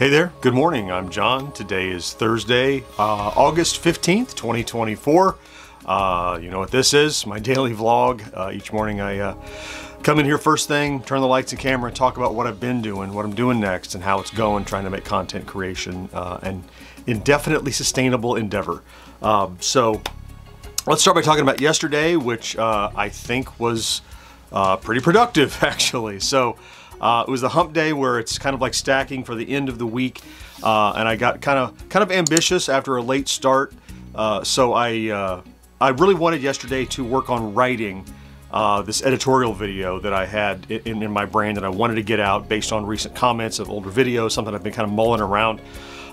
Hey there, good morning. I'm John. Today is Thursday, August 15th, 2024. You know what this is, my daily vlog. Each morning I come in here first thing, turn the lights and camera, and talk about what I've been doing, what I'm doing next, and how it's going, trying to make content creation an indefinitely sustainable endeavor. So let's start by talking about yesterday, which I think was pretty productive, actually. So it was the hump day where it's kind of like stacking for the end of the week, and I got kind of ambitious after a late start. So I really wanted yesterday to work on writing this editorial video that I had in my brain that I wanted to get out based on recent comments of older videos, something I've been kind of mulling around.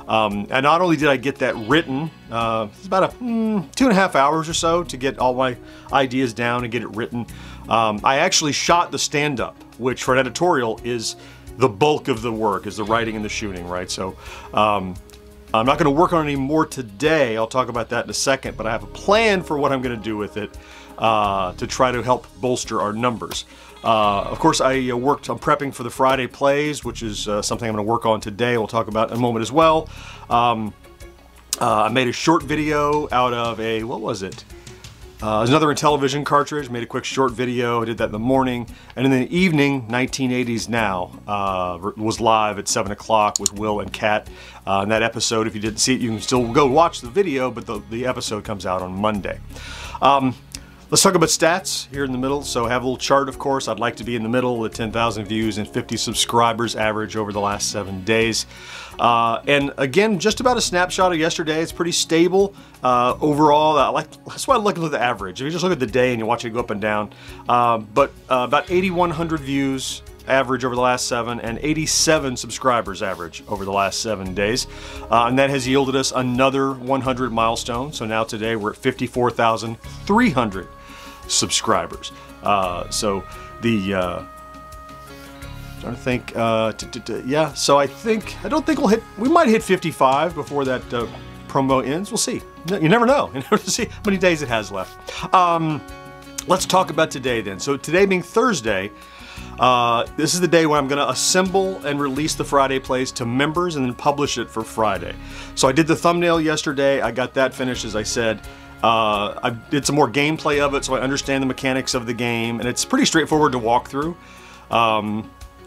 And not only did I get that written, it's about 2.5 hours or so to get all my ideas down and get it written. I actually shot the stand-up, which for an editorial is the bulk of the work, is the writing and the shooting, right? So I'm not going to work on it any more today. I'll talk about that in a second, but I have a plan for what I'm going to do with it to try to help bolster our numbers. Of course, I'm prepping for the Friday plays, which is something I'm going to work on today. We'll talk about in a moment as well. I made a short video out of a, what was it? It was another Intellivision cartridge. Made a quick short video. I did that in the morning. And in the evening, 1980s Now was live at 7 o'clock with Will and Kat. And that episode, if you didn't see it, you can still go watch the video, but the episode comes out on Monday. Let's talk about stats here in the middle. So I have a little chart, of course. I'd like to be in the middle with 10,000 views and 50 subscribers average over the last 7 days. And again, just about a snapshot of yesterday. It's pretty stable overall. That's why I look at the average. If you just look at the day and you watch it go up and down. But about 8,100 views average over the last 7 and 87 subscribers average over the last 7 days. And that has yielded us another 100 milestone. So now today we're at 54,300 subscribers. So the trying to think, yeah, so I don't think we might hit 55 before that promo ends. We'll see. You never know. You never see how many days it has left. Let's talk about today then. So today being Thursday, this is the day when I'm going to assemble and release the Friday plays to members and then publish it for Friday. So I did the thumbnail yesterday. I got that finished, as I said. I did some more gameplay of it so I understand the mechanics of the game, and it's pretty straightforward to walk through.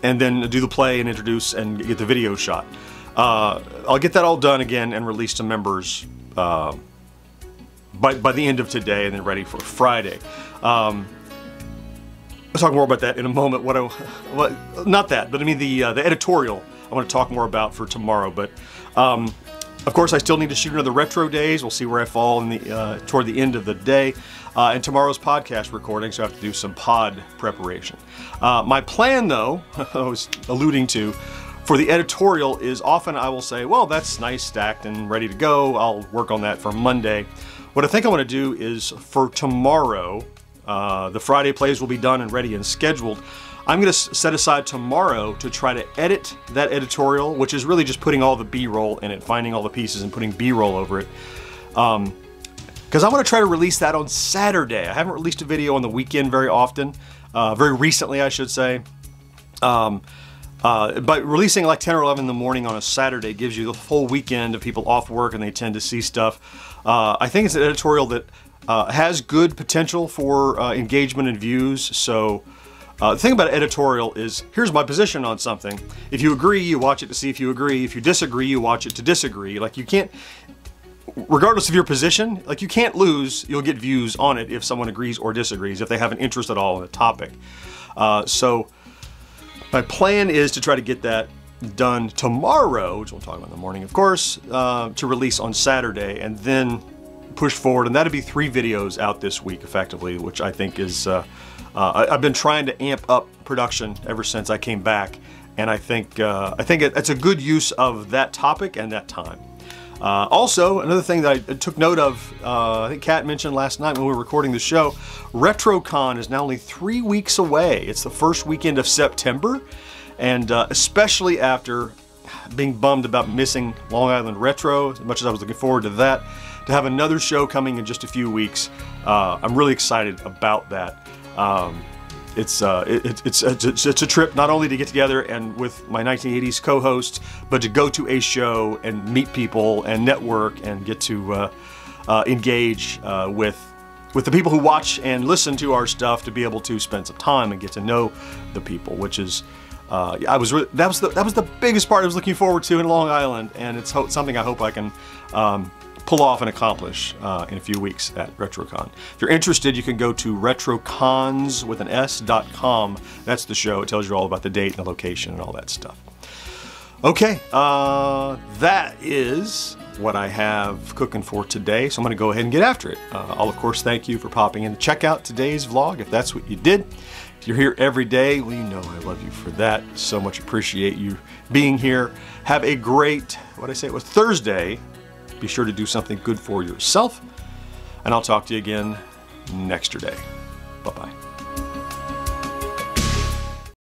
And then do the play and introduce and get the video shot. I'll get that all done again and released to members by the end of today, and then ready for Friday. I'll talk more about that in a moment. Not that, but I mean the editorial I want to talk more about for tomorrow. But of course, I still need to shoot another retro days. We'll see where I fall in toward the end of the day. And tomorrow's podcast recording, so I have to do some pod preparation. My plan, though, I was alluding to, for the editorial is often I will say, well, that's nice, stacked and ready to go. I'll work on that for Monday. What I think I want to do is for tomorrow, the Friday plays will be done and ready and scheduled. I'm going to set aside tomorrow to try to edit that editorial, which is really just putting all the B-roll in it, finding all the pieces and putting B-roll over it. Because I want to try to release that on Saturday. I haven't released a video on the weekend very often, very recently I should say. But releasing like 10 or 11 in the morning on a Saturday gives you the full weekend of people off work and they tend to see stuff. I think it's an editorial that has good potential for engagement and views. So the thing about editorial is, here's my position on something. If you agree, you watch it to see if you agree. If you disagree, you watch it to disagree. Like, you can't, regardless of your position, like, you can't lose. You'll get views on it if someone agrees or disagrees, if they have an interest at all in the topic. So my plan is to try to get that done tomorrow, which we'll talk about in the morning, of course, to release on Saturday, and then push forward. And that'd be 3 videos out this week, effectively, which I think is, I've been trying to amp up production ever since I came back, and I think it's a good use of that topic and that time. Also, another thing that I took note of, I think Kat mentioned last night when we were recording the show, RetroCon is now only 3 weeks away. It's the first weekend of September, and especially after being bummed about missing Long Island Retro, as much as I was looking forward to that, to have another show coming in just a few weeks, I'm really excited about that. it's a trip not only to get together and with my 1980s co-host, but to go to a show and meet people and network and get to engage with the people who watch and listen to our stuff, to be able to spend some time and get to know the people, which is that was the biggest part I was looking forward to in Long Island, and it's something I hope I can pull off and accomplish in a few weeks at RetroCon. If you're interested, you can go to retrocons.com. That's the show. It tells you all about the date and the location and all that stuff. Okay, that is what I have cooking for today, so I'm going to go ahead and get after it. I'll of course thank you for popping in to check out today's vlog if that's what you did. If you're here every day, well, you know I love you for that. So much appreciate you being here. Have a great, what'd I say, it was Thursday. Be sure to do something good for yourself, and I'll talk to you again next day. Bye-bye.